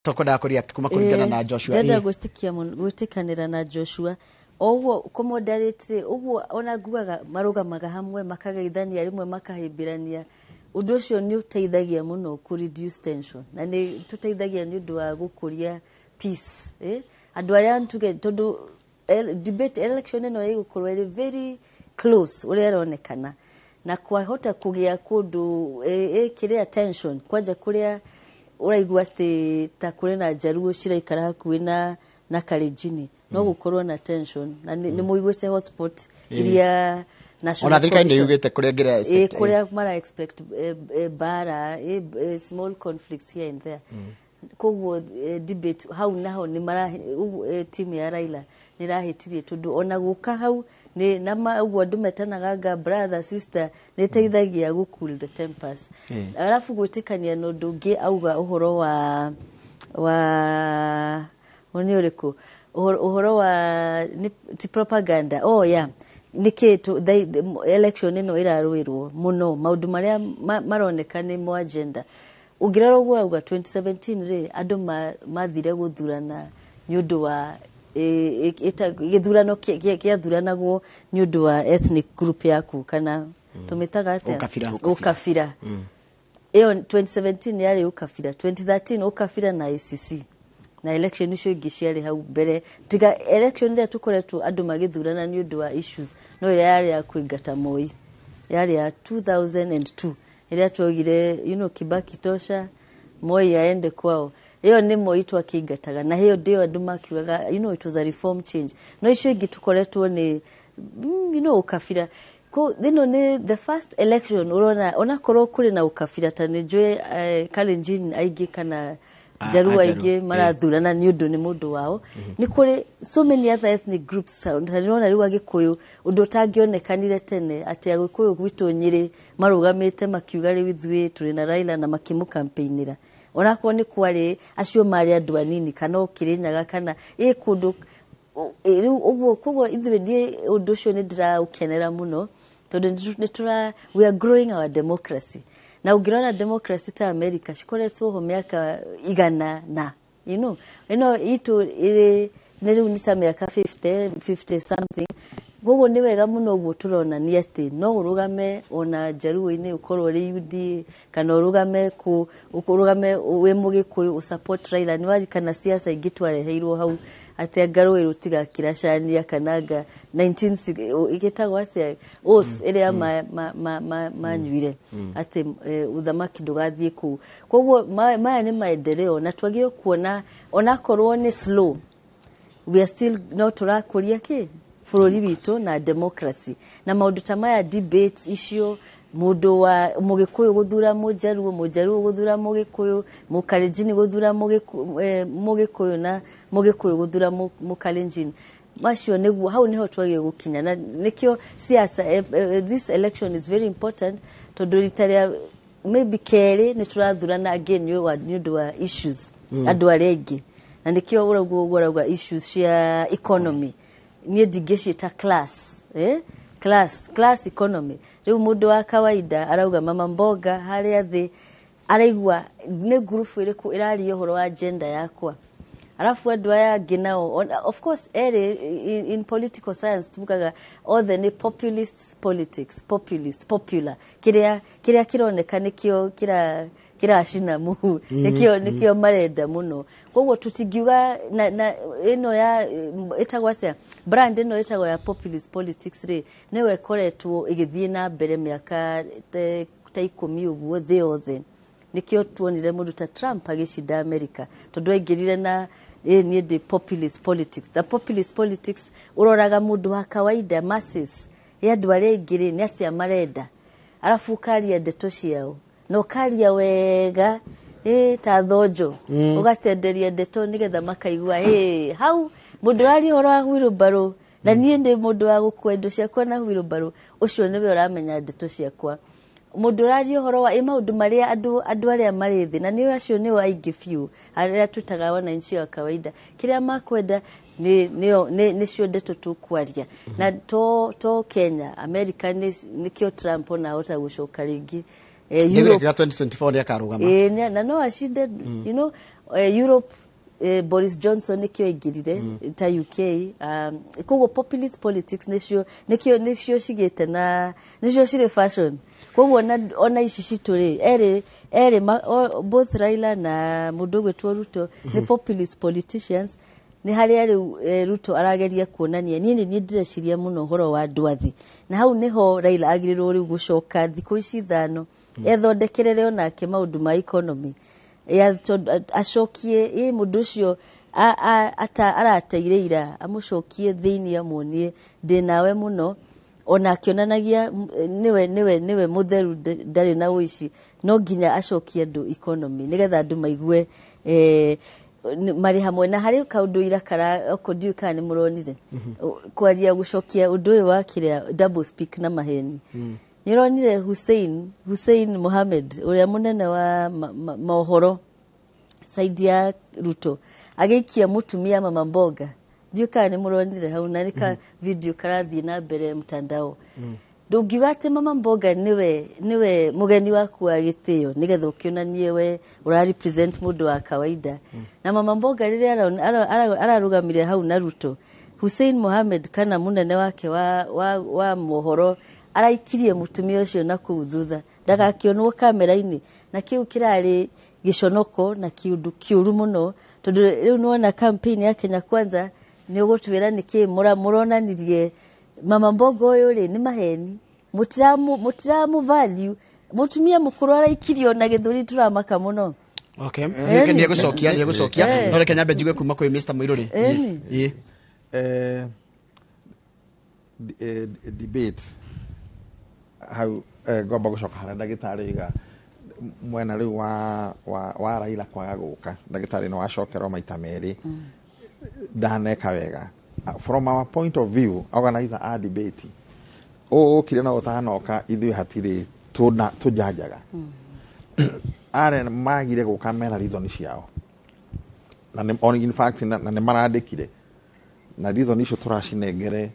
tokoda ko react kuma kuringana na Joshua dada gutikanira na Joshua owo ko moderate owo ona guaga marugamaga hamwe makageithania rimwe makahibirania undu ucio ni uteithagia muno ku reduce tension na ni tuteithagia ni undu wa gukuria peace andu aria tuge tondu debate election eno igukorwo iri very close uri ronekana na kwahota kugia kundu kiria tension kwanja kuria uraigua ta kuri na Jaruo ciraikara hakuhi na Kalenjin no gukorwo na tension na ni muigwete hotspot iria national ona thirikari ni yugite kuria ngira expect kuria mara expect bara small conflicts here and there koguo debate hau naho ni mara team ya Raila ni rahitirie tondu ona guka hau ni nama uguo ndumetanaga brother sister ni teithagia gu cool the tempers arafu gwitikania no ndungi auga uhoro wa oni uriko uhoro wa ti propaganda nikitu election ino iraruirwo muno maundu maria maroneka ni mo agenda ugiraro guauga 2017 ri andu mathire guthurana nyundu wa githurano kiathuranagwo nyundu wa ethnic group yaku kana tumitaga atia ukafira iyo 2017 yari ukafira 2013 ukafira na ICC na election icio ingiciari hau mbere tiga election ile tukoretwo andu magithurana nyundu wa issues no yari ya kuingata Moi yari ya 2002 ile twogire Kibaki tosha Moi aende kwao iyo ni Moi twakingataga na hiyo ndio andu makiugaga it was a reform change no icio ingi tukoretwo ni ukafira ko ni the first election ona korwo kuri na ukafira tani njwe Kalenjin aigi kana Jaruo aigi marathurana ni undu ni mundu wao ni kuri so many other ethnic groups ndana riu agikuyu undu tangionekanire tene ati agikuyu gwitu Nyeri marugamite makiuga riu ithui turi na Raila na makimu campaignira ona ko ni kwari acio mari andu anini kana Kirinyaga kana kundu riu uguo koguo ithui ni undu ucio ni ndira ukenera muno tondu we are growing our democracy na ugirona democracy ta America shikoretwo ho miaka igana na itu iri niru nita miaka 50 something gogo ni wega muno uguo turona ni ati no urugame ona Jaruo ini ukorwo ri UD kana urugame we Mugikuyu support Raila ni wari kana siasa igitwareheirwo hau ati ngaro irutiga kirashania kanaga 19 igitagwa ati oath ere manyuire ati uthamaki ndugathie ku koguo maya ni maendeleo na twagio kuona ona korwo ni slow we are still not turakuria ki bururi witu na democracy na maundu ta maya debates icio mundu wa Mugikuyu guthura Mujaruo guthura Mugikuyu Mukalenjin guthura Mugikuyu na Mugikuyu guthura Mukalenjin macio niguo hau niho twagio gukinya na nikio siasa this election is very important to do ritaria maybe keri ni turathurana again nyundu wa issues andu aria ingi na nikio uragwa issues cia economy ni digeshita class class economy riu mundu wa kawaida arauga mama mboga haria thi araigwa ni group iriku irari uhoro wa agenda yakwa arafu andu aya ginao of course in political science tubukaga all the populist politics popular kiria kironeka nikio kira shina mu nikio marenda muno koguo tutingiuga na ino ya itagwatia brand ino itagwa ya populist politics ri newe koretwo igithie na mbere miaka ta 10 uguo the othe nikio tuonire mundu ta Trump agishinda America tondu aingirire na ni the populist politics the populist politics uroraga mundu wa kawaida masses yandu aria ingire ni atia marenda arafu karia ndeto ciao no karia wega ta thojo ugatenderia ndeto nigetha makaigua hau mundu ari horo wa wheelbarrow na nie ndi mundu wa gukwendo ciakwa na wheelbarrow ucio niwe uramenya ndeto ciakwa mundu ari horo wa maundu maria andu aria marithi na niyo acio niyo aingi few aria tutaga wana nchi ya kawaida kiria makwenda ni cio ndeto tukwaria na to Kenya America nikio Trump na hota gucoka ringi Europe 2024 ya karugama na no ashinde Europe Boris Johnson nikio ingirire ta UK koguo populist politics nikio cigite na nicio cire fashion koguo ona ici cituri eri both Raila na mundu gwetwo Ruto ni populist politicians ni haria Ruto arageria kuonania ni ndireciria muno horo wa ndwathi na hau niho Raila agirirwo riu gucoka thikũ ici 5 ethondekerere onake maundu ma economy ya acokie mundu ucio arateire amucokie thiini amuonie ndinawe muno ona akionanagia niwe mutheru ndari na uici no nginya acokie andu economy nigetha andu maigue mari hamwe na hari kaundu ira kara okondiuka ni muronire kwaria gucokia undu uyu wa kiria double speak na maheni nironire Hussein Mohamed uria munene wa mohoro saidi ya Ruto agikia mutumia mama mboga ndiuka ni muronire hau na nika video karathi na mbere mtandao ndugiuga ati mama mboga niwe mugeni waku wa gitio nigetha ukionanie we ura represent mundu wa kawaida na mama mboga riria ararugamire hau na Ruto Hussein Mohamed kana munene wake wa mohoro araikirie mutumia ucio na kuthutha ndagakionwo kamera-ini na kiu kirari giconoko na kiundu kiuru muno tondu riu nona campaign ya Kenya Kwanza ni ugutwira niki muronanirie mama mboga uyu ri ni maheni mutiramu value mutumia mukuru araikirio na githuri turamaka muno. Okay, ni gucokia no reke nyambe njuge kuma kwi Mr. Muiruri debate how gomba gucoka hara ndagitari ga mwena riu wa Raila kwaga guka ndagitari no acokerwo maita meri ndaneka wega from our point of view organizer a debate kire na utanoka ithui hatiri tujajaga are magire guka mena reason ciao na in fact na ne marandikire na reason icio turacinengere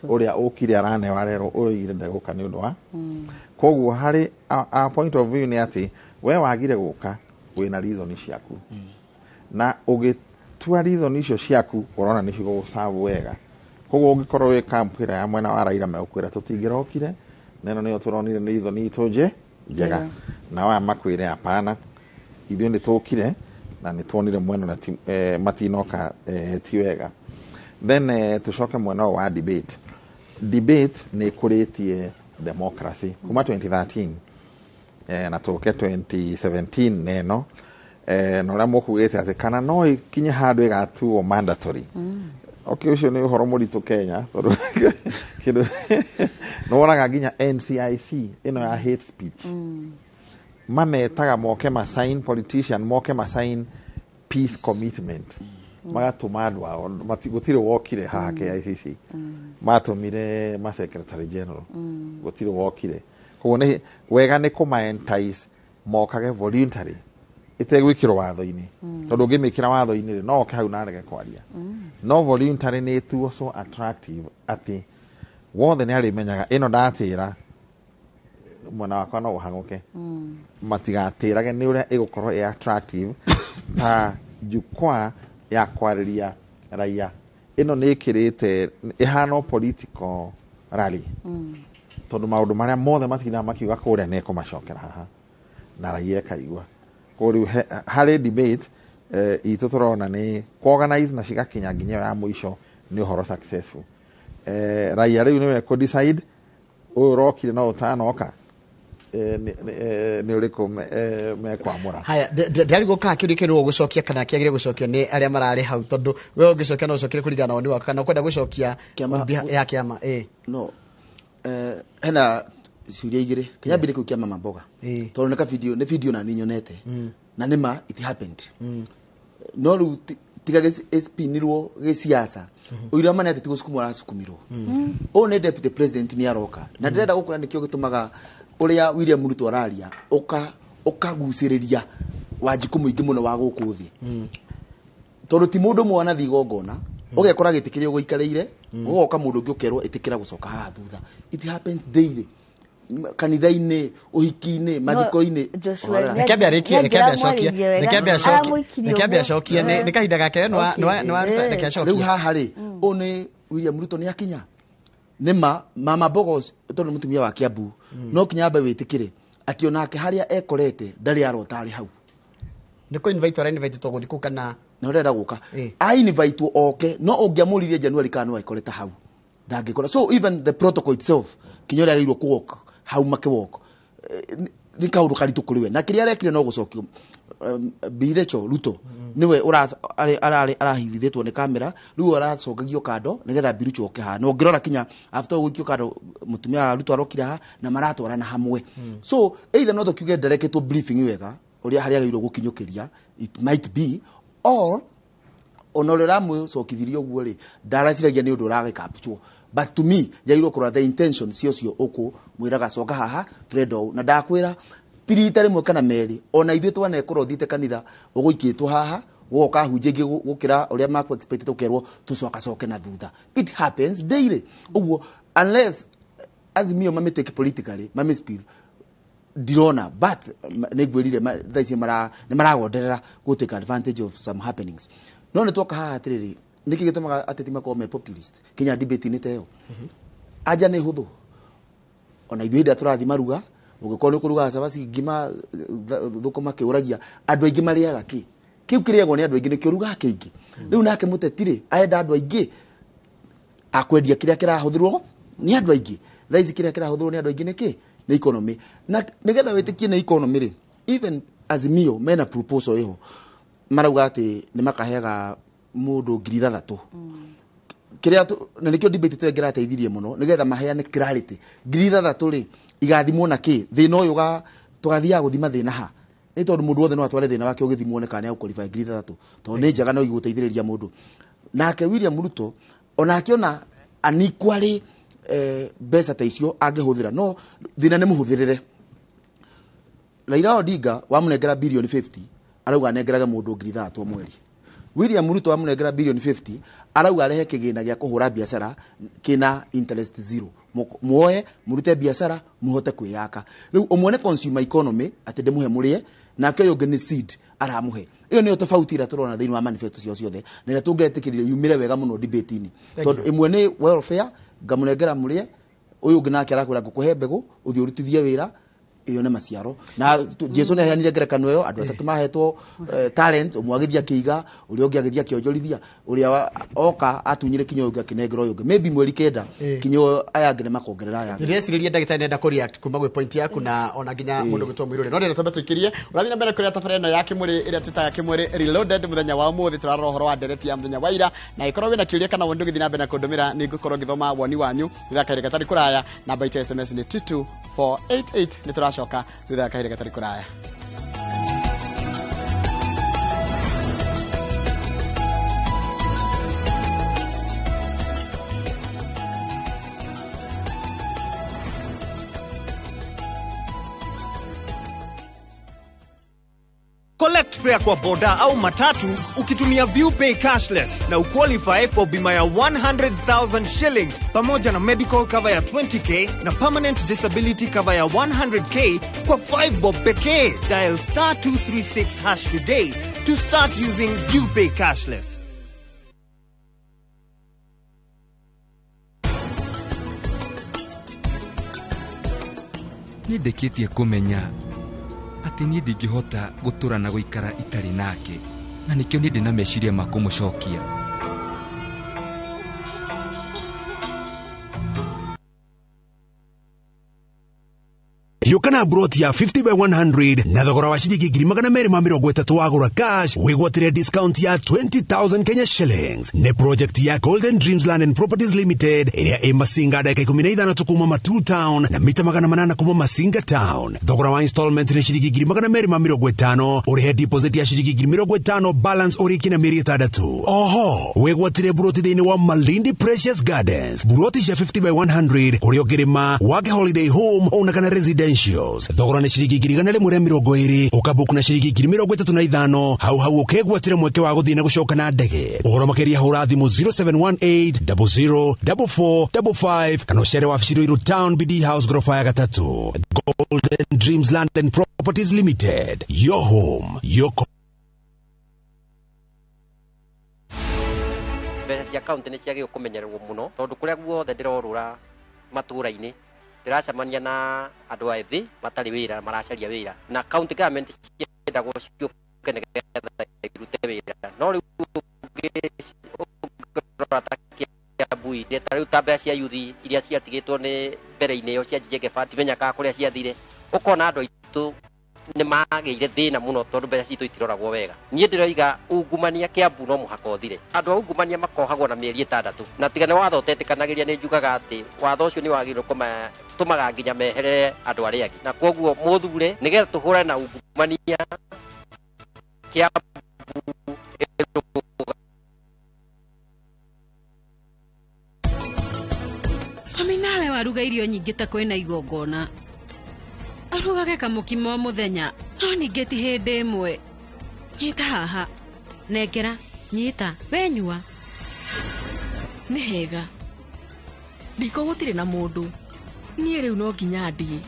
uria ukire arane warero oigire ndaguka ni undu wa koguo hari a point of view ni ati we wagire guka wina reason ciaku na ugitua reason icio ciaku urona ni cigo serve wega koguo ungikorwo we kampira ya mwena wa Raila meukwira tutingirokire neno niyo turonire reason ituje njega na wa makwire hapana ithuĩ nĩ tũkire na nĩ tuonire mwena na matinoka ti wega then tucoke mwena wa debate nĩ kũrĩtie democracy kuma 2013 na tũke 2017 neno na ũrĩa mũkugĩte atĩ kana no ikinye handũ ĩgatuo mandatory okay ucio nĩ ũhoro mũritũ Kenya kĩndũ no wonaga nginya NCIC ĩno ya hate speech mametaga moke ma sign politician moke ma sign peace commitment magatũma andũ ao gũtirĩ wokire haha KICC matumire ma secretary general gũtirĩ wokire koguo nĩ wega nĩ kũma-entice mokage voluntary itegwikirwo watho-ini tondu ngimikira watho-ini no oke hau na rege kwaria no voluntary nĩ tuo so attractive ati wothe nĩ arimenyaga ino ndatira mwana wakwa no ũhang'ũke matigatirage nĩ ũrĩa ĩgũkorwo attractive ta jukwaa ya kwarĩria raia ino nĩ ĩkĩrĩte ihano political rally tondu maundu maria mothe matinda makiuga kũrĩa nĩ kũmacokera haha na raia kaigua kuri hari debate itu turona ni organize na cigakinya nginya ya muico ni uhoro successful raia riu niwe ko decide urokire na utanoka ni uriku me kwamura haya ndari guka kirikirwo gucokia kana kiagire gucokio ni aria marari hau tondu we ungicokia no ucokire kuringana ni waka kana kwenda gucokia ya kiama no hena ciuria igire kinyambire ku kiama mamboga tondu nĩ video na ninyonete na nima it happened no ru tigage spinirwo giciasa uira manete tigusukumwa rasukumirwo o ne deputy president ni aroka na ndirenda gukura nikio gitumaga uria William Ruto araria ukaguciriria wajiku muingi muno wa guku thi tondu ti mundu mwana thigongona ugekora gitikirio guikarire ugoka mundu ngi ukerwo itikira gucoka haha thutha it happens daily kanitha-inĩ ũhiki-inĩ mathiko-inĩ rekambia acokie nĩ kahinda gake reke acokie rĩu haha rĩ nĩ William Ruto nĩ akinya nĩma mama Bogos tondũ mũtumia wa Kiambu no kinya ambe wĩtĩkĩre akĩonake harĩa ekorete ndarĩ arota arĩ hau nĩ ko invite to gũthikũ kana na ũrenda gũka invite oke no ũngĩamũririe January kana no aikorete hau ndangĩkora so even the protocol itself kinya ũrĩa agĩrĩirwo kũwalk hau makĩwalk nĩ kaũndũ karitũ kũrĩ we na kĩrĩa arekire no gũcokio Birecho Ruto niwe arahithithĩtwo nĩ kamera rĩu aracokagio kando nĩgetha Birecho oke haha na ũngĩrora kinya after gũikio kando mũtumia Ruto arokire haha na maratwarana hamwe so either no tũkiuge ndareketwo briefing wega ũrĩa harĩa agĩrĩirwo gũkinyũkĩria it might be or ona ũrĩa ũramũcokithirie ũguo rĩ ndaraciragia nĩ ũndũ ũragĩkapchwo but to me jairwo kũrora the intention cio ũkũ mwĩraga coka haha trade na ndakwĩra tirita rĩmwe kana merĩ ona ithuĩ twanekora ũthiĩte kanitha ũgũikĩtwo haha woka hunjĩngĩ gũkĩra ũrĩa makũ expected ũkerwo tũcoke na thutha it happens daily ũguo unless Azimio mametake politically mamispir dirona but negwirire thaici nĩ maragonderera go take advantage of some happenings no nĩ twoka haha atirĩrĩ niki gĩtũmaga ateti makorwo me populist kinya debate nĩ teo aja nĩ hũthũ ona ithuĩ nda tũrathi maruga ũgĩkorwo nĩ kũruga cabaci ngima thũkũma kĩũragia andũ aingĩ marĩaga kĩ kĩu kĩrĩagwo nĩ andũ aingĩ nĩ kĩruga kĩingĩ rĩu nake mũtetirĩ aenda andũ aingĩ akwendia kĩrĩa kĩrahũthĩrwo nĩ andũ aingĩ thaici kĩrĩa kĩrahũthĩrwo nĩ andũ aingĩ nĩkĩ nĩ economy na nĩgetha wĩtĩkie nĩ economy rĩ even Azimio mena proposal ĩho marauga atĩ nĩ makaheaga mũndũ 3,000 kĩrĩa na nĩkĩo debate tũngĩrateithirie mũno nĩgetha maheane clarity 3,000 rĩ igathimwo na kĩ thĩna ũyũ tũgathiaga gũthima thĩna ha nĩ tondũ mũndũ wothe no atware thĩna wake ũgĩthimwo nĩ kana ũqualify 3,000 tondũ nĩ njaga no igũteithĩrĩria mũndũ nake William Ruto ona akiona aniqually mbeca ta icio angĩhũthĩra no thĩna nĩ mũhũthĩrĩre Raila Odinga wamũnengera bilioni 50 arauga nengeraga mũndũ 3,000 mweri William Ruto wamũnengera bilioni 50 arauga arehe kĩgĩna gĩa kũhũra biacara kina interest zero muoe murute biacara muhote kwĩyaka rĩu ũmwone consumer economy atĩ ndĩmũhe mũrĩe nake ũyũ ũngĩ nĩ seed aramuhe iyo nĩyo tofauti ĩrĩa tũrona thĩinĩ wa manifesto cio ciothe na ĩrĩa tũngĩretĩkĩrire yumire wega mũno debate-inĩ tondũ ĩmwe nĩ welfare ngamũnengera mũrĩe ũyũ ũngĩ nake arakwĩra ngũkũhe mbegũ ũthiĩ ũrutithie wĩra iyo nĩ maciaro na Jesu nĩ aheanire ngerekano ĩyo andũ atatũ mahetwo talent ũmwe agĩthia kĩiga ũrĩa ũngĩ agĩthia kĩonjorithia ũrĩa oka atunyire kinyo ũngĩ akinengera ũyũ ũngĩ maybe mweri kenda kinyo aya ngene makongerera aya ndĩrecirĩria ndagĩtarĩ nenda kũ react kuma gwĩ point yaku na ona nginya mũndũ gĩtwo mwĩrũre no ndĩrenda twambe tũikĩrie ũrathiĩ na mbere kũrĩa tabarĩra ĩno ya Kĩmũrĩ ĩrĩa twĩtaga Kĩmũrĩ Reloaded mũthenya wa ũmũthĩ tũrarora ũhoro wa ndereti ya mũthenya wa ira na ĩkorwo wĩna kĩũria kana wondu gĩthiĩ na mbere na kũndũmĩra nĩ ngũkorwo ngĩthoma woni wanyu thutha kaĩrĩ gatarĩ kũraya namba ya SMS nĩ 22488 nĩ tũracoka thutha kaĩrĩ gatarĩ kũraya Collect fare kwa boda au matatu ukitumia ViewPay cashless na uqualify for bima ya 100,000 shillings pamoja na medical cover ya 20k na permanent disability cover ya 100k kwa 5 bob pekee. Dial *236# today to start using ViewPay cashless. Nĩndĩkĩtie kũmenya atĩ niĩ ndingĩhota gũtũra na gũikara itarĩ nake na nĩkĩo niĩ ndĩna meciria ma kũmũcokia. Yukana brought ya 50 by 100 na thogora wa shilingi 230 wagura cash wigwatire discount ya 20,000 Kenya shillings ne project ya Golden Dreams Land and Properties Limited ĩrĩa ĩ Masinga dakika 15 kuma Matu Town na mita 800 kuma Masinga Town. Thogora wa installment ni shilingi 250 urihe deposit ya shilingi 50 balance urikina mĩeri 6. Oho wigwatire brought thĩinĩ wa Malindi Precious Gardens brought ya 50 by 100 uri ogirima wake holiday home ona kana residential Precious. Thogora nĩ ciringi 120 ukabuku na ciringi 35 hau ukegwatĩra mweke wa gũthiĩ na gũcoka na ndege. Ũhoro makĩria hũra thimũ 0718 004455 kana ũcere wabici Ruiru Town BD House gorofa ya 3. Golden Dreams Land and Properties Limited. Your home, your mbeca cia account nĩ ciagĩrĩirwo kũmenyererwo mũno tondũ kũrĩa guothe ndĩrorũra matũũra-inĩ ndĩracemania na andũ ethĩ matarĩ wĩra maracaria wĩra na county government ciendagwo ciũke nĩgetha irute wĩra no rĩu Kiambu rĩu ta mbeca cia yuthi iria ciatigĩtwo nĩ mbere-inĩ ĩyo cia njenge fati menyaga kũrĩa ciathire ũkona andũ aitũ nĩ magĩire thĩna mũno tondũ mbeca citũ itiroragwo wega. Niĩ ndĩroiga ungumania Kiambu no mũhaka ũthire. Andũ a ungumania makohagwo na mĩeri 6 na tiga nĩ watho ũtetĩkanagĩria nĩ njugaga atĩ watho ũcio nĩ wagĩrĩirwo tũmaga nginya meherere andũ arĩa angĩ na koguo mũthure nĩgetha tũhũrane na ungumania Kiambu. Mami nawe waruga irio nyingĩ ta kwĩna igongona. Arugage kamũkimo mũthenya no ningĩ ti hĩndĩ ĩmwe. Nyita haha. Nengera, nyita, wenyua. Nĩ hega. Ndiko gũtirĩ na mũndũ. Niĩ rĩu no nginya ndie.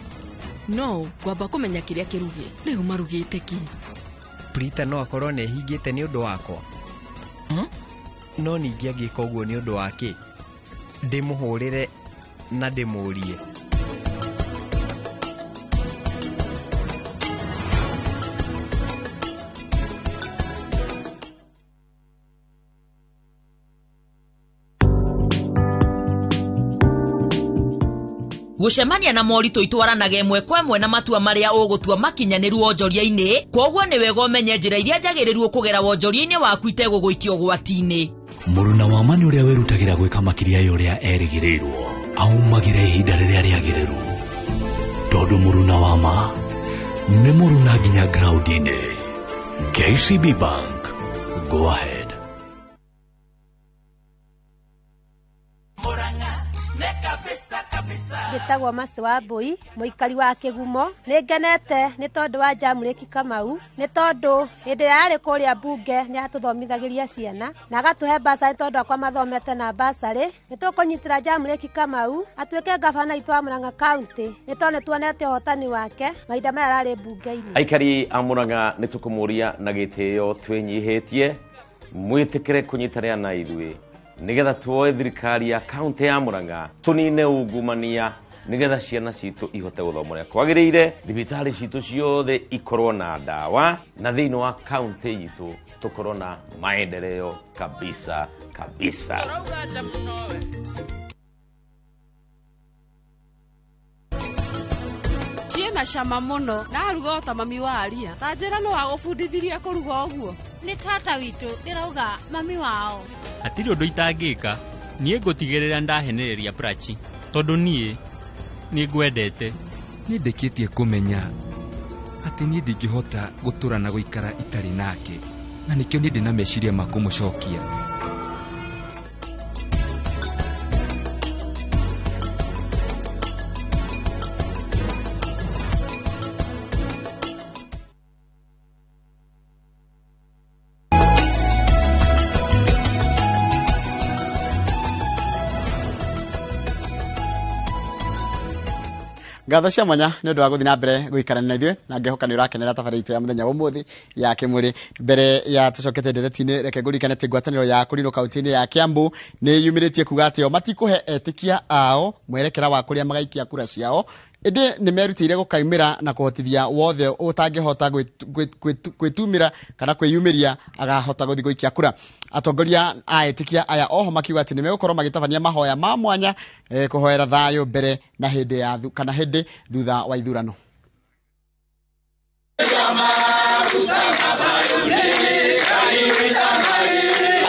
No, ngwamba kũmenya kĩrĩa kĩruge. Rĩu marugĩte ki. Prita no akorwo nĩ hingĩte nĩ ũndũ wakwa. No ningĩ angĩka ũguo nĩ ũndũ wake. Ndĩmũhũrĩre na ndĩmũrie. Gucemania na moritũ itwaranage ĩmwe kwa ĩmwe na matua marĩa ũgũtua makinyanĩru wonjoria-inĩ, koguo nĩ wega ũmenye njĩra iria njagĩrĩru kũgera wonjoria-inĩ waku itegũgũikio ũgwati-inĩ. Mũruna wa mani ũrĩa werutagĩra gwĩka makĩria ya ũrĩa erĩgĩrĩirwo aumagĩra ihinda rĩrĩa rĩagĩrĩru, tondũ mũruna wa ma nĩ mũruna nginya ground-inĩ. KCB Bank, go ahead. Gĩtagwo Masi wa Mbui, mũikari wa Kĩgumo. Nĩngenete nĩ tondũ wa Jamũrĩki Kamau, nĩ tondũ hĩndĩ yarĩ kũrĩa mbunge nĩ atũthomithagĩria ciana na agatũhe basarĩ tondũ akwa mathomete na basarĩ. Nĩ tũkũnyitĩra Jamũrĩki Kamau atuĩke gavana itũ wa Murang'a County nĩ tondũ nĩtuonete ũhotani wake mahinda maya ararĩ mbunge-inĩ. Aikari a Murang'a nĩ tũkũmũria na gĩtĩo twĩnyihĩtie mwĩtĩkĩre kũnyitanĩra na ithuĩ nigetha tuoe thirikari ya kaunti ya Murang'a tunine ungumania nigetha ciana citũ ihote gũthoma ũrĩa kwagĩrĩire, thibitarĩ citũ ciothe ikorwo na ndawa na thĩinĩ wa kaunti itũ tukorwo na maendeleo kabisa kabisa. Ciena cama mũno na aruga ta mami wa aria. Ta njĩra no agũbundithirie kũruga ũguo. Nĩ tata witũ ndĩrauga mami wao. Hatirĩ ũndũ itangĩka. Niĩ ngũtigĩrĩra ndahenereria Prachi tondũ niĩ nĩ ngwendete. Nĩ ndĩkĩtie kũmenya atĩ niĩ ndingĩhota gũtũra na gũikara itarĩ nake, na nĩkĩo niĩ ndĩna meciria ma kũmũcokia. Ngatho cia mwanya nĩ ũndũ wa gũthiĩ na mbere gũikarania na ithuĩ na ngĩhoka nĩ ũrakenera tabarĩra itũ ya mũthenya wa ũmũthĩ ya Kĩmũrĩ. Mbere ya tũcokete ndereti-inĩ reke ngũririkane atĩ ngwatanĩro ya kũrinwo kaunti-inĩ ya Kiambu nĩ yumĩrĩtie kuga atĩ o matikũhe etĩkia ao mwerekera wa kũrĩa magaikia kura ciao, ĩndĩ nĩ merutĩire gũkaumĩra na kũhotithia wothe ũtangĩhota gwĩtumĩra kana kwĩyumĩria agahota gũthiĩ gũikia kura. Atongoria a etĩkia aya oho makiuga atĩ nĩ megũkorwo magĩtabania mahoya ma mwanya kũhoera thayũ mbere na hĩndĩ ya kana hĩndĩ thutha wa ithurano.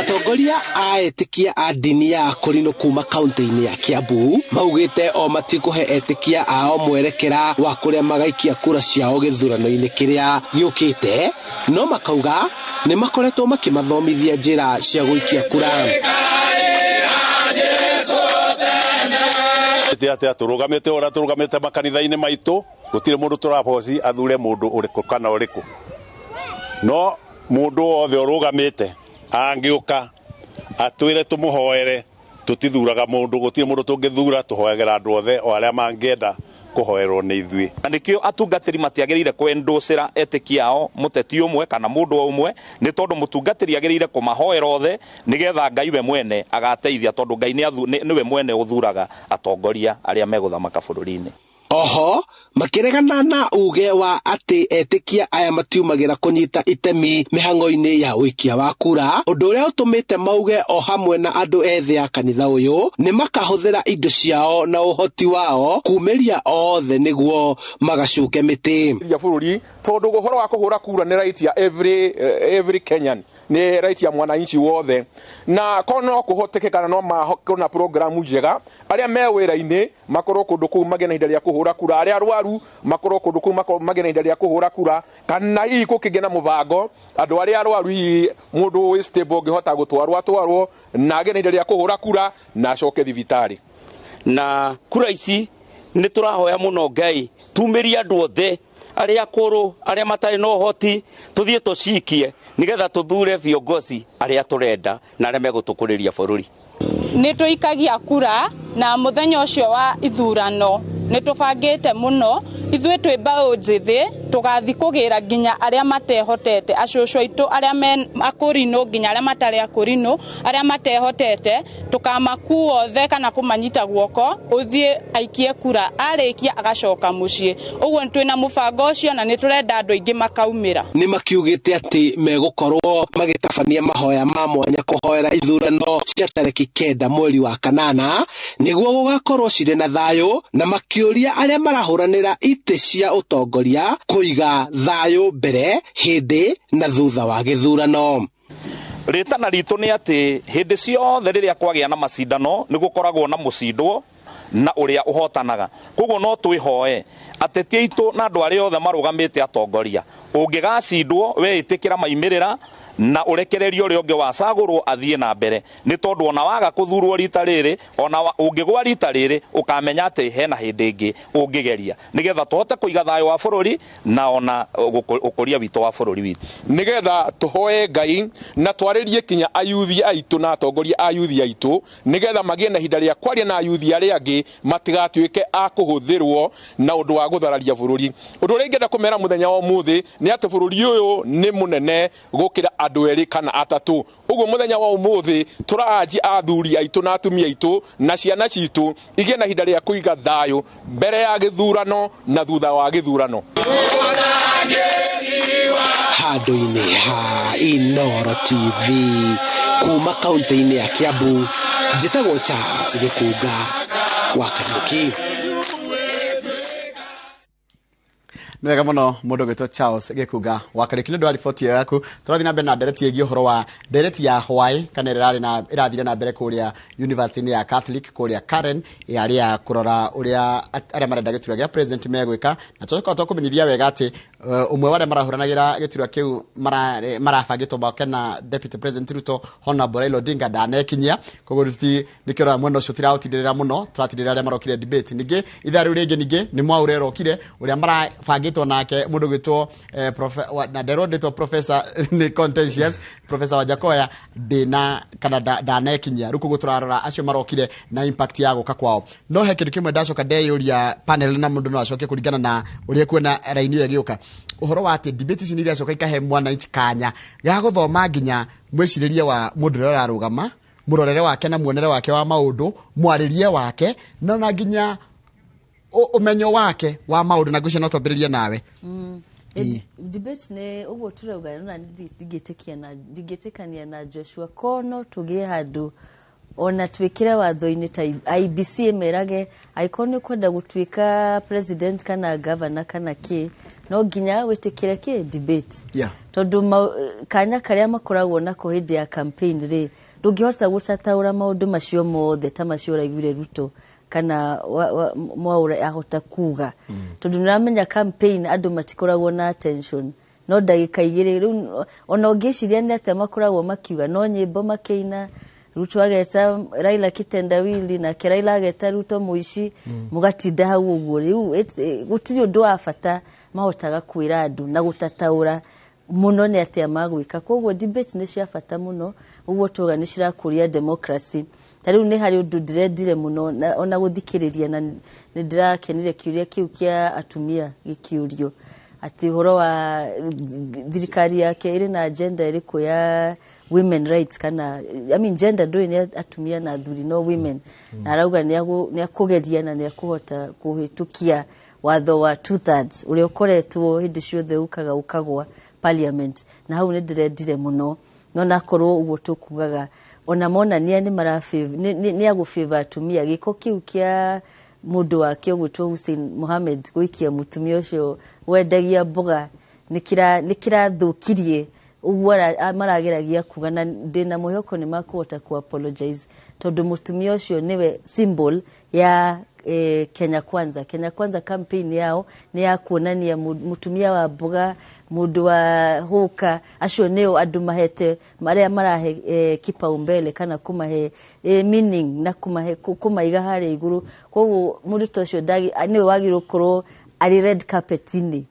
Atongoria a etĩkia a dini ya Korino kuma kaunti-inĩ ya Kiambu maugĩte o matikũhe etĩkia ao mwerekera wa kũrĩa magaikia kura ciao gĩthurano-inĩ kĩrĩa gĩũkĩte, no makauga nĩ makoretwo makĩmathomithia njĩra cia gũikia kura. Ate tũrũgamĩte ora tũrũgamĩte makanitha-inĩ maitũ gutire mundu turaboci athure mundu uriku kana uriku no mundu othe urugamite angiuka atwire tumuhoere tutithuraga mundu gutire mundu tungithura tuhoegera andu othe o aria mangienda kuhoerwo ni ithui nikio atungatiri matiagirire kwenducira etiki yao muteti umwe kana mundu umwe ni tondu mutungatiri agirire kumahoera othe nigetha Ngai we mwene agateithia tondu Ngai niwe mwene uthuraga atongoria aria meguthamaka bururi-ini. Oho makiregana na uge wa ati etikia aya matiumagira kunyita itemi mihango-ini ya wikia wa kura, undu uria utumite mauge o hamwe na andu ethĩ a kanitha uyu ni makahuthira indo ciao na uhoti wao kumeria othe niguo magacuke miti ya bururi tondu guhoro wa kuhura kura ni right ya every Kenyan, ni right ya mwananchi wothe, na kono kuhotekekana no makona programu njega aria me wira-ini makorwo kundu kuu magena ihinda ria kuhura kura, aria arwaru makorwo kundu kuu magena ihinda ria kuhura kura, kana hihi kukigena mubango andu aria arwaru hihi mundu wi stable ngihota gutwarwo na agena ihinda ria kuhura kura na acoke thibitari. Na kura ici ni turahoya muno Ngai tumirie andu othe aria akuru aria matari no hoti tuthie tucikie nigetha tuthure viongozi aria turenda na aria megutukuriria bururi. Ni tuikagia kura na muthenya ucio wa ithurano ni tubangite muno ithui twi mbao njithi tugathi kugira nginya aria matehotete acucu aitu aria me akurino nginya aria matari akurino aria matehotete tukamaku othe kana kumanyita guoko uthie aikie kura arikia agacoka mucii. Uguo ni twina mubango ucio na ni turenda andu aingi makaumira. Ni makiugite ati megukorwo magitabania mahoya ma mwanya kuhoera ithurano cia tariki 9 mweri wa kanana niguo gugakorwo cire na thayo, na makiuria aria marahuranira ite cia utongoria kuiga thayo mbere hindi na thutha wa githurano. Ritana ritu ni ati hindi ciothe riria kwagia na macindano ni gukoragwo na mucindwo na uria uhotanaga. Koguo no twihoe ateti aitu na andu aria othe marugamite atongoria ungigacindwo we itikira maimirira na urekererio uria ungi wacagurwo athie na mbere, ni tondu ona waga kuthurwo rita riri ona ungigwa rita riri ukamenya ati hena hindi ingi ungigeria nigetha tuhote kuiga thayo wa bururi na ona ukuria witu wa bururi witu, nigetha tuhoe Ngai na twaririe kinya ayuthi aitu na atongoria ayuthi aitu nigetha magie na hinda ria kwaria na ayuthi aria angi matigatuike a kuhuthirwo na undu wa guthararia bururi. Undu uria ingenda kumera muthenya wa umuthi ni ati bururi uyu ni munene gukira andu eri kana atatu. Uguo muthenya wa umuthi turaanji athuri aitu na atumia aitu na ciana citu igie na hinda ria kuiga thayo mbere ya githurano na thutha wa githurano. Handu-ini ha Inoro TV kuma kaunti-ini ya Kiambu, njitagwo Charles Gikuga wa Kariuki. Nĩ wega mũno mũndũ gwĩtwo Charles Gikuga wa Kariuki nĩ ũndũ wa riboti yaku. Tũrathiĩ na mbere na ndereti ĩgiĩ ũhoro wa ndereti ya Hawaii kana ĩrathire na mbere kũrĩa university-inĩ ya Catholic kũrĩa Karen arĩa kũrora ũrĩa arĩa marenda gĩturwa gĩa president megwĩka, na tũcoka kũmenyithia wega atĩ umwe wa arĩa marahũranagĩra gĩturwa kĩu marabangĩtwo moke na deputy president Ruto Honorable Raila Odinga ndanekinyia. Koguo nĩkĩrora mwena ũcio tiratindĩrĩra mũno, tũratindĩrĩra arĩa marokire debate. Ningĩ ithaa rĩu rĩngĩ ningĩ nĩ Mwaura ũrokire ũrĩa marabangĩtwo nake mũndũ gwĩtwo na nderondĩtwo professor nĩ contentious professor Wajakoya ndĩna kana ndanekinyia. Rĩu koguo tũrarora acio marokire na impact ya gũka kwao. No he kĩndũ kĩmwe ndacoka ndeyũria panel na mũndũ no acoke kũringana na ũrĩa kuona raini ĩyo ĩgĩũka. Ũhoro wa atĩ debate ici nĩ iracoka ikahe mwananchi kanya ya gũthoma nginya mwĩcirĩrie wa mũndũ ũrĩa ũrarũgama, mũrorere wake na muonere wake wa maũndũ, mwarĩrie wake na nginya umenyo wake wa maundu na gucia no twambiririe nawe. Debate ne uguo turauga na ndigetekania na Joshua kono tugie handu ona twikire watho-ini ta IBC merage aikoni kwenda gutwika president kana governor kana ki no nginya witikire ki debate tondu kanya karia makoragwo nako hindi ya campaign ri ndungihota gutataura maundu macio mothe ta macio uraiguire Ruto kana Mwaura ahota kuga tondu niramenya campaign andu matikoragwo na attention no ndagika igiri riu ona ungiciria ni ate makoragwo makiuga no nyimbo makeina Ruto ageta Raila kitendawili na Raila ageta Ruto muici mugatinda hau uguo riu gutiri undu wa bata mahotaga kwira andu na gutataura muno ni atia magwika koguo debate ni cia bata muno uguo tuga ni cirakuria democracy tariu ni hari undu ndiredire muno ona guthikiriria na ni ndirakenire kiuria kiu kia atumia gikiurio ati horo wa thirikari yake iri na agenda iriku ya women rights kana gender ndui ni atumia na athuri no women na arauga ni akugeria na ni akuhota kuhitukia watho wa 2/3 uri ukoretwo hindi ciothe ukagwa parliament na hau ni ndiredire muno no nakorwo uguo tukugaga ona mona ni marafave ni agufava atumia giko kiu kia mundu wake ugutwo Hussein Mohamed guikia mutumia ucio wendagia mboga nikira thukirie uguo marageragia kugana ndina muhoko ni makuhota ku apologize tondu mutumia ucio niwe symbol ya Kenya Kwanza campaign yao ni ya kuonania mutumia wa mboga mundu wa huka acio neo andu mahete maria marahe kipaumbele kana kumahe meaning na kumaiga hari iguru koguo mundu tocio ndagi niwe wagirwo korwo ari red carpet ini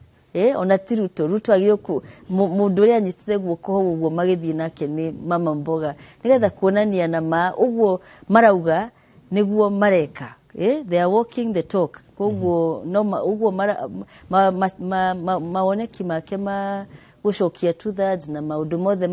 ona Ruto agio mundu ria nyitire guoko uguo magithii nake ni mama mboga nigetha kuonania na uguo marauga niguo mareka they are walking the talk koguo no uguo maoneki make gucokia 2/3 na maundu mothe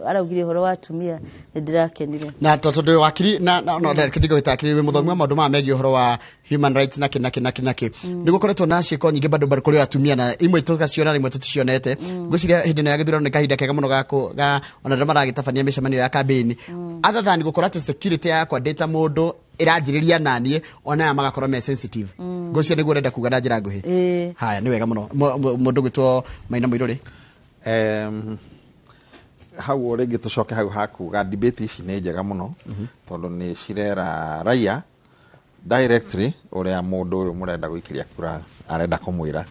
araugire horo wa atumia ni ndirakenire na tondu wakiri na no kidigo gitakiri we muthomi wa maundu ma megi horo wa human rights na kinaki nigukoretwo na ciiko nyingi bado bari kuri atumia na imwe tugaciona imwe tuticionete nguciria hindi na githurano ni kahinda kega muno ga ona ndio maragitabania micemanio ya campaign other than gukora ati security yakwa data mundu iranjiriria nanie ona ya magakorwo me sensitive nguciria niguo renda kuga na njira nguhi haya ni wega muno mundu gwitwo Maina Muiruri hau rĩngĩ tucoke hau hakuga debate ici nĩ njega mũno tondũ nĩ cirera raia directly ũrĩa mũndũ ũyũ mũrenda gũikĩria kura arenda kũmwĩra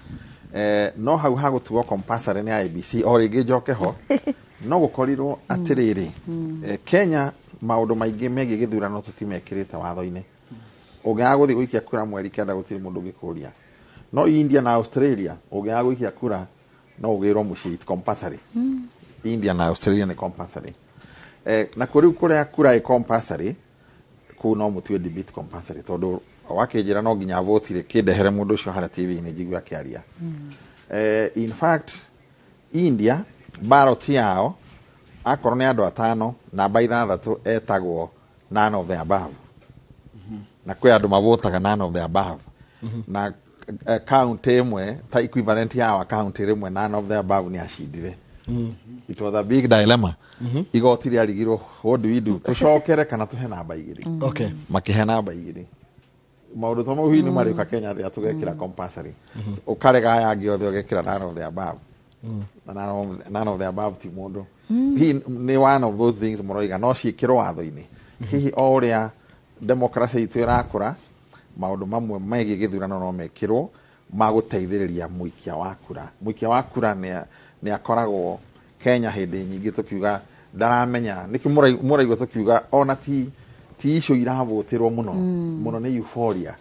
no hau hagũtuo compulsory nĩ IEBC o rĩngĩ njoke ho no gũkorirwo atĩrĩrĩ Kenya maũndũ maingĩ megiĩ gĩthurano tũtimekĩrĩte watho-inĩ ũngĩaga gũthiĩ gũikia kura mweri kenda gũtirĩ mũndũ ũngĩkũria no India na Australia ũngĩaga gũikia kura no ugirwo muci it's compulsory India na Australia ni compulsory na kuri kuria kura e compulsory ku no mutwe debate compulsory tondu wakinjira no nginya votire kindehere mundu ucio hara TV ni jigwa kiaria in fact India ballot yao akorwo ni andu atano namba 6 etagwo none of the above na kwi andu mavotaga none of the above na county imwe ta equivalent ya county rimwe none of the above ni acindire it was a big dilemma igoti ria rigiro what do we do tucokere kana tuhe namba igiri okay makihe namba igiri maundu to mau ni marika Kenya ria tugekira compulsory ukarega yangi othe ugekira none of the above none of the above ti mundu he ni one of those things moroiga no ciikirwo watho-ini hihi o ria democracy itu irakura maundu mamwe megiĩ gĩthurano no mekirwo maguteithĩrĩria muikia wa kura ni akoragwo Kenya hindi nyingi tukiuga ndaramenya niki muraigwa tukiuga ona ti issue iravotirwo muno ni euphoria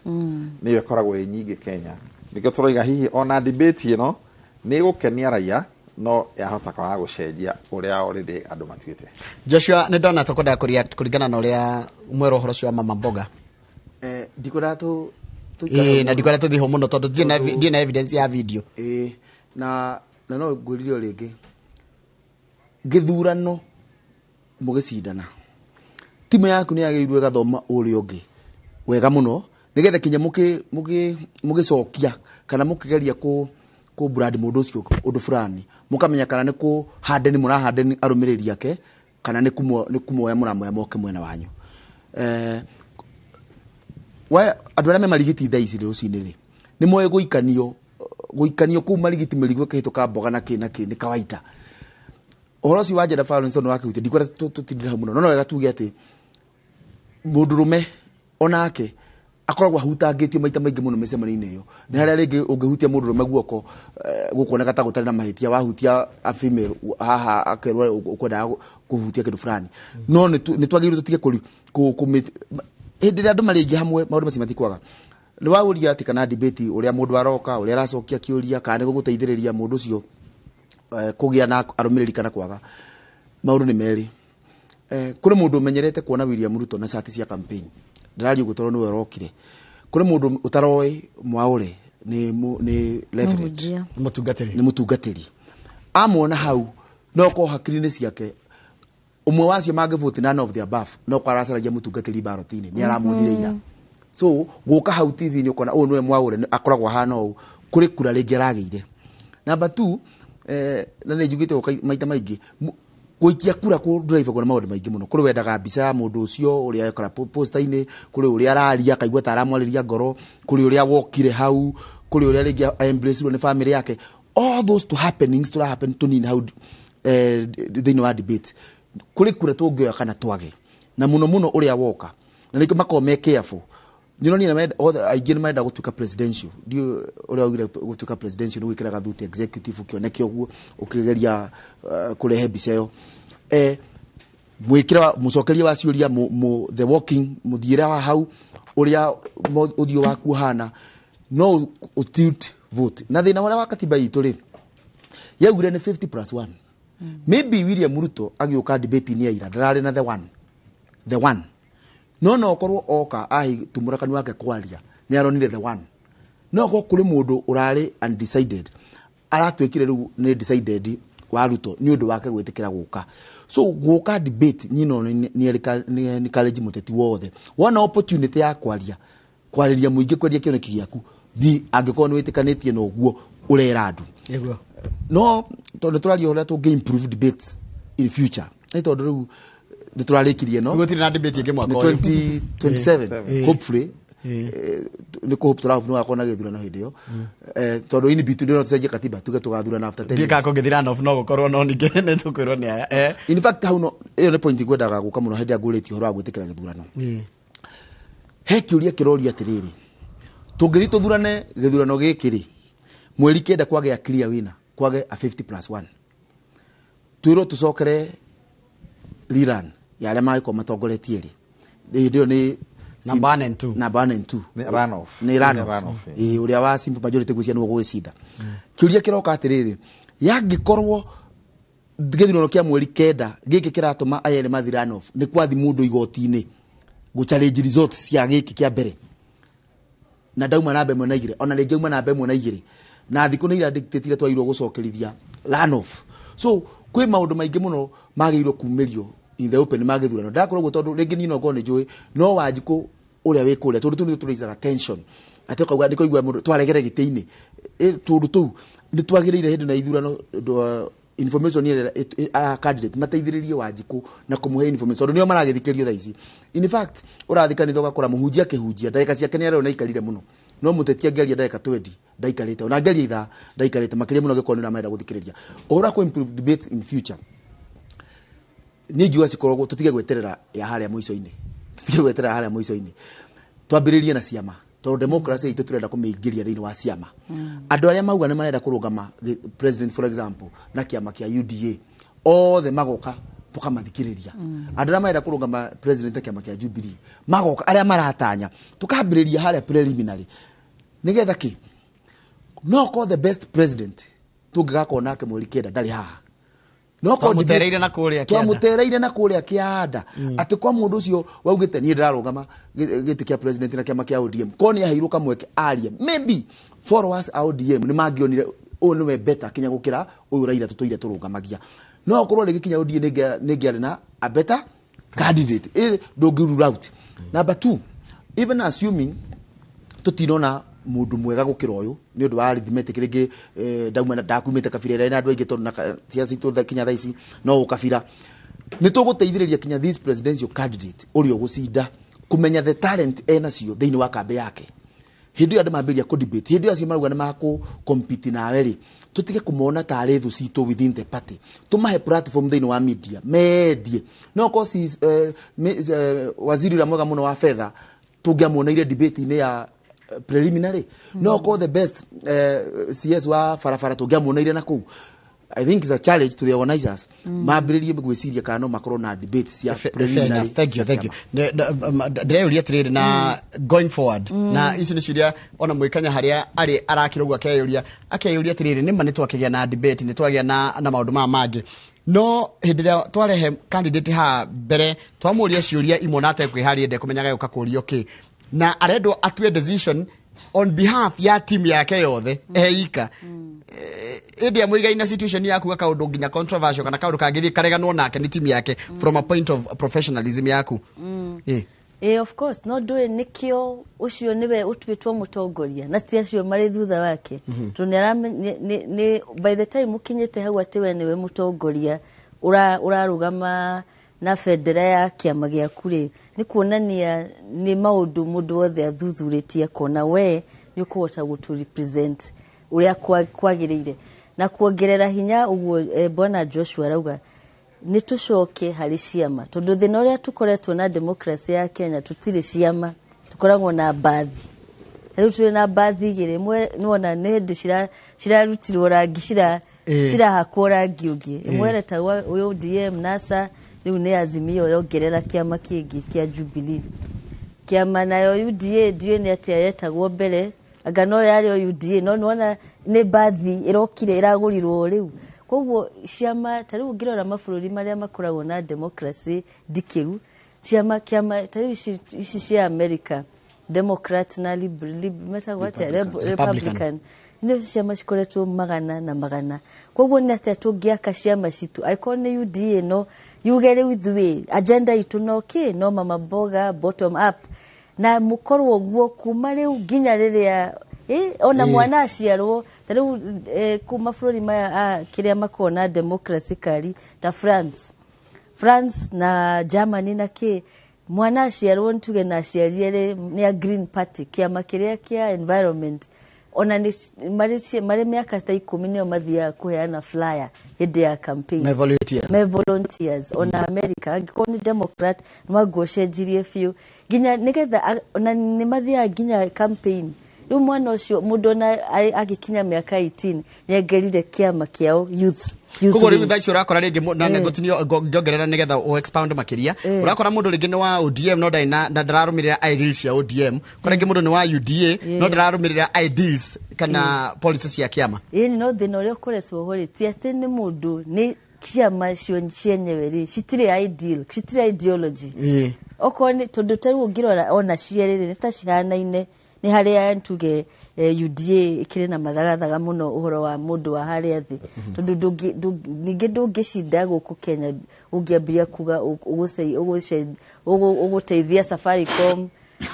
niyo ikoragwo nyingi Kenya nikio turoiga hihi ona debate ino ni gukenia raia no yahota kwa gucenjia uria already andu matuite Joshua ni ndona tukwenda kuringana na uria mwero horo cio mama mboga ndikora tu na ndikora tu thiho muno tondu ndina evidence ya video na no nguririo ringi githurano mugicindana timu yaku ni yageirwe gathoma uri ungi wega muno nigetha kinya mugicokia kana mukigeria ku brand mundu ucio undu fulani mukamenya kana ni ku handeni murahandeni arumiriri yake kana ni kumoya muramoya moke mwena wanyu wa andu aria me marigiti thaa ici rucini ri ni moye guikanio ku marigiti mirigwe kihituka mboga na ni kawaida ohoro ci wa gender violence no wake ndikora tutindira muno no wega tuge ati mundurume onake akoragwo ahutangĩtio maita maingĩ mũno mĩcemanio-inĩ ĩyo nĩ harĩa rĩngĩ ũngĩhutia mũndũ ũrũme guoko gũkuoneka ta gũtarĩ na mahĩtia wahutia a female haha akerwo ũkwendaga kũhutia kĩndũ fulani no nĩ twagĩrĩirwo tũtige hĩndĩ ĩrĩa andũ marĩ aingĩ hamwe maũndũ macio matikwaga nĩ waũria atĩ kana debate ũrĩa mũndũ aroka ũrĩa aracokia kĩũria kana nĩ gũgũteithĩrĩria mũndũ ũcio kũgĩa na arũmĩrĩri kana kwaga maũndũ nĩ merĩ kũrĩ mũndũ ũmenyerete kuona William Ruto na cati cia campaign ndĩraria ũguo tondũ nĩwe ũrokire kũrĩ mũndũ ũtaroĩ Mwaũre nĩ leverage nĩ mũtungatĩri amwona hau no ko hakiri-inĩ ciake umwe wacio mangĩvote none of the above no ko aracaragia mũtungatĩri baroti-inĩ nĩ aramuonire ira so gũka hau TV-inĩ ũkona ũyũ nĩwe Mwaũre akoragwo hana ũũ kũrĩ kura rĩngĩ aragĩire number 2 na nĩ njugĩte maita maingĩ gũikia kura ku drive kwa maũndũ maingĩ mũno kũrĩ wendaga mbica ya mũndũ ũcio ũrĩa ekora poster-inĩ kũrĩ ũrĩa araria kaigua ta aramwarĩria ngoro kũrĩ ũrĩa wokire hau kũrĩ ũrĩa rĩngĩ embrace nĩ family yake all those to happenings to happen to nini hau thĩinĩ wa debate kũrĩ kura tũngĩoya kana twage na mũno mũno ũrĩa woka na nĩkĩo makorwo me careful nyonani na aingĩ nĩ marenda gũtuĩka presidential ndio ũrĩa augire gũtuĩka presidential nĩ gwĩkĩra gathuti executive ũkĩoneke ũguo ũkĩgeria kũrehe mbica ĩyo mwĩkĩra mũcokeria wa ciũria the walking mũthiĩre wa hau ũrĩa ũthiũ waku hana no utilt vote na thĩna ũrĩa wa katiba itũ rĩ yaugire nĩ 50+1 maybe William Ruto agĩũka debate-inĩ ya ira ndararĩ na the one no okorwo oka ahi tumurakani wake kwaria ni aronire the one no ko kuri mundu urari undecided aratwikire riu ni decided wa Ruto ni undu wake gwitikira guka so guka debate nyino ni college muteti wothe wona opportunity ya kwariria muingi kweria kioneki giaku thi angikorwo ni witikanĩtie no guo urera andu no tondu turaria uria tungi improve debates in future ni tondu riu niturarekirie no gutire na debate ingĩ mwaka 2027 hopefully ni ko hope turahope no akona githurano hindi yo tondu ini bitu ndio tucenjie katiba tuge tugathurana after 10 ndika ko githurano of no gukorwo no ninge ne tukwirwo ni aya in fact hau no iyo ni point ngwendaga guka muno hindi angurĩtio horo wa gwitikira githurano he kiuria kiroria atiriri tungithi tuthurane githurano gikiri mweri kenda kwage ya clear winner kwage a 50+1 twiro tucokere rerun ya arĩa magĩkorwo matongoretie rĩ ndio nĩ number 2 nĩ runoff ũrĩa wa simple majority gwĩcia nĩguo gwĩcinda kĩũria kĩroka atĩrĩrĩ yangĩkorwo gĩthurano kĩa mweri kenda gĩkĩ kĩratũma aya nĩ mathi runoff nĩ kwathi mũndũ igoti-inĩ gũchallenge results cia gĩkĩ kĩa mbere na ndauma na mbemwe na igĩrĩ ona rĩngĩ uma na mbemwe na igĩrĩ na thikũ nĩ iradictate twairwo gũcokerithia runoff so kwĩ maũndũ maingĩ mũno magĩrĩirwo kumĩrio in the open magĩthurano ndakorwo tondu rĩngĩ nino ngone njũĩ no Wanjikũ ũrĩa wĩ kũrĩa tondu tũnĩ tũraisaga tension atĩ ũkauga ndiko igwa mũndũ twaregere gĩtĩ-inĩ tondu tũu nĩ twagĩrĩire hĩndĩ na ithurano information ĩrĩa candidate mateithĩrĩrie Wanjikũ na kũmũhe information tondu nĩo maragĩthikĩrio thaa ici in fact ũrathikanithia ũgakora mũhunjia akĩhunjia ndagĩka ciake nĩ arĩo na ikarire mũno no mũteti angĩaria ndagĩka 20 ndaikarĩte ona angĩaria ithaa ndaikarĩte makĩria mũno gĩkorwo nĩ marenda gũthikĩrĩria ũhoro wa improve debate in future ningiuga cikoragwo tutige gweterera ya harĩa mũico-inĩ twambĩrĩrie na ciama tondu democracy itũ turenda kũmĩingĩria thĩinĩ wa ciama andũ arĩa mauga nĩ marenda kũrũgama president for example na kĩama kĩa UDA othe magoka tukamathikĩrĩria andũ arĩa marenda kũrũgama president na kĩama kĩa Jubilee magoka arĩa maratanya tukambĩrĩria harĩa preliminary nigetha kĩ no ko the best president tungĩgakorwo nake mweri kenda ndarĩ haha no ko mutereire na kũrĩa kĩanda atĩ kwa mũndũ ũcio waugĩte niĩ ndĩrarũgama gĩtĩ kĩa president na kĩama kĩa ODM ko nĩ aheirwo kamweke arie maybe followers a ODM nĩ mangĩonire ũyũ nĩwe better kinya gũkĩra ũyũ Raila tũtũire tũrũgamagia no okorwo rĩngĩ kinya ODM nĩngĩarĩ na a better candidate ndũngĩ rule out number 2 even assuming tũtinona mundu mwega gukira uyu ni undu wa arithmetic rĩngĩ ndauma ndakumĩte kabira ĩrĩa na andũ aingĩ tondu na ciaci tũ kinya thaa ici no ukabira ni tũgũteithĩrĩria kinya this presidential candidate ũrĩa ũgũcinda kumenya the talent enacio thĩinĩ wa kambe yake hindi andũ mambĩrĩria ku debate hindi acio marauga nĩ makũ compete nawe rĩ tutige kũmona tarĩ thũ citũ within the party tumahe platform thĩinĩ wa media medie no cause waziri ũrĩa mwega mũno wa fedha tungiamwona ile debate ine ya preliminary no call the best CS wa farafara tungiamwona ile na ku I think it's a challenge to the organizers. Mabiririe gwiciria kana makoro na debate cia preliminary. Thank you. Ndĩreuria atĩrĩrĩ na going forward na ici nĩ ciũria ona mwĩkanya harĩa arĩ arakĩrũgwo akeyũria atĩrĩrĩ nĩma nĩ twakĩgĩa na debate nĩ twagĩa na maũndũ maya mangĩ no hĩndĩ ĩrĩa twarehe candidate ha mbere twamũria ciũria imwe na atekwĩharĩria ndekũmenyaga gũka kũũrio kĩ na arendwo atue decision on behalf ya team yake yothe eika ĩndĩ amũigaina situation yaku ga kaũndũ nginya controversial kana kaũndũ kangĩthiĩ kareganwo nake ni team yake from a point of professionalism yaku of course no ndũĩ nĩkĩo ũcio nĩwe ũtuĩtwo mũtongoria na ti acio marĩ thutha wake nĩ by the time ũkinyĩte hau atĩ we nĩwe mũtongoria ũrarũgama na federa ya kĩama gĩaku rĩ nĩ kuonania nĩ maũndũ mũndũ wothe athuthurĩtie kona we nĩ ũkũhota gũtũ represent ũrĩa kwagĩrĩire na kuongerera hinya ũguo bwana Joshua arauga nĩ tũcoke harĩ ciama tondũ thĩna ũrĩa tũkoretwo na demokrasi ya Kenya tũtirĩ ciama tũkoragwo na bathi rĩu tũrĩ na bathi igĩrĩ ĩmwe nĩwona nĩ hĩndĩ cirarutirwo rangi cirahakwo rangi ũngĩ ĩmwe retagwo ODM NASA rĩu nĩ Azimio yongerera kĩama kĩngĩ kĩa Jubilee kĩama nayo UDA ndiũĩ nĩ atĩa yetagwo mbere anga no yarĩ UDA no nĩwona nĩ bathi ĩrokire ĩragũrirwo rĩu koguo ciama tarĩu ngĩrora mabũrũri marĩa makoragwo na democracy ndikĩru kĩama tarĩu ici cia America Democrat na Republican nĩ ciama cikoretwo magana na magana koguo nĩ atĩa tũngĩaka ciama citũ akorwo nĩ UDA no yuge rĩu ithuĩ agenda itũ no no mama boga bottom up na mũkorwo guo kuma rĩu nginya rĩrĩa ona mwana aciarwo tarĩu kuma bũrũri maya kĩrĩa makorwo na democracy kari ta France na Germany na mwana aciarwo ntuge na aciarire nĩ Green Party kĩama kĩrĩa kĩa environment ona marĩ mĩaka ta 10 nĩo mathiaga kũheana flyer hĩndĩ ya campaign me volunteers ona America angĩkorwo nĩ Democrat nĩmagũcenjirie biũ nginya nĩgetha ona nĩ mathiaga nginya campaign rĩu mwana ũcio mũndũ ona agĩkinya mĩaka 18 nĩengerire kĩama kĩao youth koguo rĩu thaa icio ũrakora rĩngĩ na ngũtinio ngiongerera nĩgetha o expound makĩria ũrakora mũndũ rĩngĩ nĩ wa ODM no ndarĩ na ndararũmĩrĩra ideals cia ODM kora rĩngĩ mũndũ nĩ wa UDA no ndararũmĩrĩra ideals kana policies cia kĩama no thĩna ũrĩa ũkoretwo ho rĩ ti atĩ nĩ mũndũ nĩ ciama cienyewe rĩ citirĩ ideology okorwo nĩ tondũ tarĩu ũngĩrora ona cierĩ nĩ ta cihanaine nĩ harĩa ntuge UDA ikĩrĩ na mathagathaga mũno ũhoro wa mũndũ wa harĩa thĩ tondũ ningĩ ndũngĩcinda gũkũ Kenya ũngĩambia kuga ũgũteithia Safaricom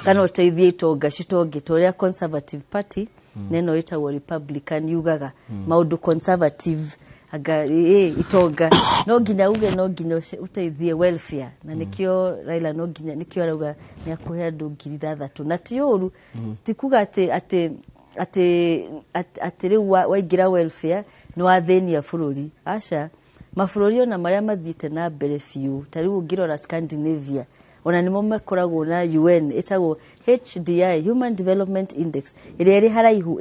kana ũteithie itonga citongĩte ũrĩa Conservative Party neno ĩtagwo Republican yugaga maũndũ conservative aga itonga no nginya uge no nginya uteithie welfare na nikio Raila no nginya nikio arauga ni akuhe andu 3,000 na ti ũru ti kuga ati riu waingira welfare ni wathenia bururi aca mabũrũri ona maria mathiite na mbere fiu tariu ungirora Scandinavia ona nimo makoragwo na UN etagwo HDI Human Development Index ĩrĩa ĩrĩ haraihu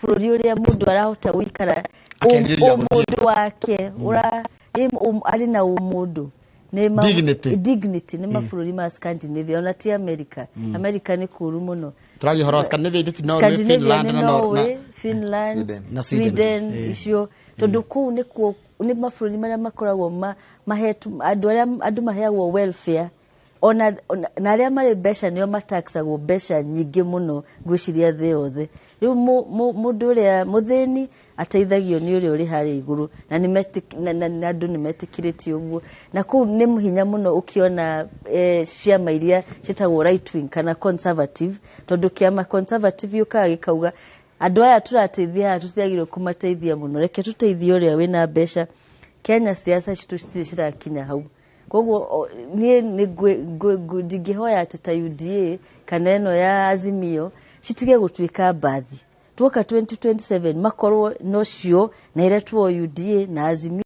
bũrũri ũrĩa mũndũ arahota gũikara mũndũ wake arĩ na ũmũndũ dignity nĩ mabũrũri ma Scandinavia ona ti America America nĩ kũru mũno tũraria horo Scandinavia Finland na Sweden icio tondũ kũu nĩ mabũrũri marĩa makoragwo mahetu andũ maheagwo welfare ona na arĩa marĩ mbeca nĩo mataxagwo mbeca nyingĩ mũno gwĩciria thĩ yothe rĩu mũndũ ũrĩa mũthĩni ateithagio nĩ ũrĩa ũrĩ harĩa igũrũ na andũ nĩmetĩkĩrĩtio ũguo na kũu nĩ mũhinya mũno ũkĩona ciama iria ciĩtagwo right wing kana conservative tondũ kĩama conservative yũkaga gĩkauga andũ aya tũrateithia haha tũtiagĩrĩirwo kũmateithia mũno reke tũteithie ũrĩa wĩna mbeca Kenya siasa citũ cirakinya hau koguo nie ndingĩhoya atĩ ta UDA kana ĩno ya Azimio citige gũtuĩka bathi tuoka 2027 makorwo nocio na iretwo UDA na Azimio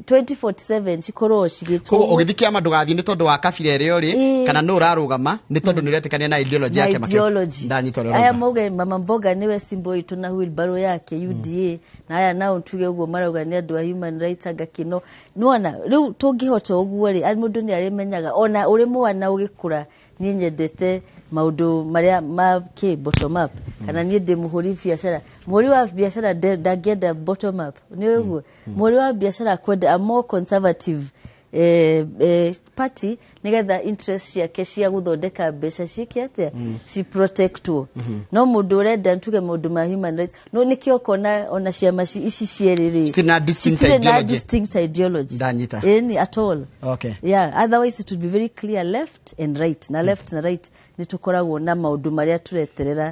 2047 cikorwo cigitwo koguo ugithikia ma ndugathie ni tondu wa kabira rio ri kana no urarugama ni tondu ni uretikania na ideology yake makio ndanyita ro aya mauge mama mboga niwe simbo itu na wheelbarrow yake UDA na aya nao tuge uguo marauga ni andu a human rights agakino nona riu tungihota uguo ri mundu ni arimenyaga ona uri mwana ugikura ni nyendete maundu maria ma bottom up kana ni ndi muhuri biashara muhuri wa biashara ndangenda bottom up ni uguo muhuri wa biashara kwenda a more conservative party nigetha interest ciake cia guthondeka mbeca cikiate ci protectwo no mundu urenda tuge mundu ma human rights no nikio kona ona ciama ici cieriri still distinct ideology ndanyita any at all okay yeah otherwise it would be very clear left and right na left na right ni tukoragwo na maundu maria tureterera